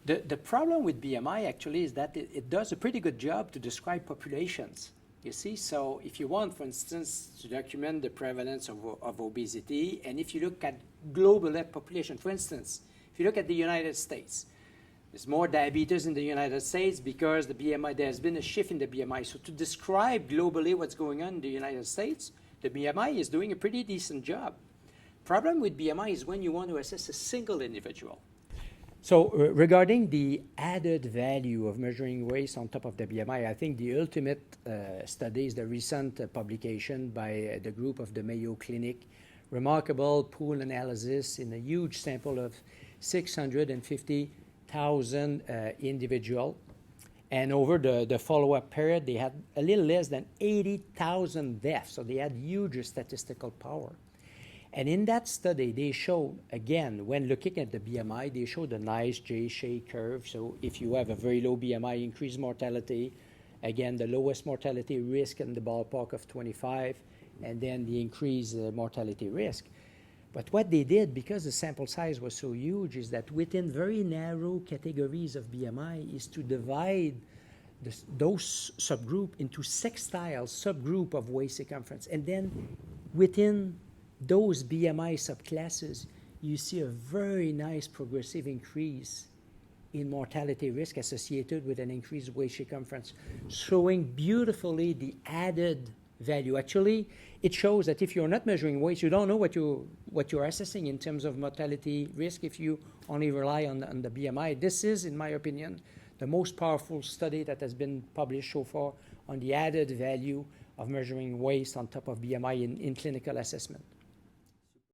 The problem with BMI actually is that it does a pretty good job to describe populations. You see, so if you want, for instance, to document the prevalence of obesity, and if you look at global population, for instance, if you look at the United States, there's more diabetes in the United States because the BMI, there's been a shift in the BMI. So to describe globally what's going on in the United States, the BMI is doing a pretty decent job. Problem with BMI is when you want to assess a single individual. So regarding the added value of measuring waist on top of the BMI, I think the ultimate study is the recent publication by the group of the Mayo Clinic, remarkable pool analysis in a huge sample of 650,000 individuals. And over the follow-up period, they had a little less than 80,000 deaths. So they had huge statistical power. And in that study, they showed, again, when looking at the BMI, they showed a nice J-shaped curve. So if you have a very low BMI, increased mortality, again, the lowest mortality risk in the ballpark of 25, and then the increased mortality risk. But what they did, because the sample size was so huge, is that within very narrow categories of BMI is to divide those subgroup into sextile subgroup of waist circumference. And then within those BMI subclasses, you see a very nice progressive increase in mortality risk associated with an increased waist circumference, showing beautifully the added value. Actually, it shows that if you're not measuring waist, you don't know what you're assessing in terms of mortality risk if you only rely on the BMI. This is, in my opinion, the most powerful study that has been published so far on the added value of measuring waist on top of BMI in clinical assessment.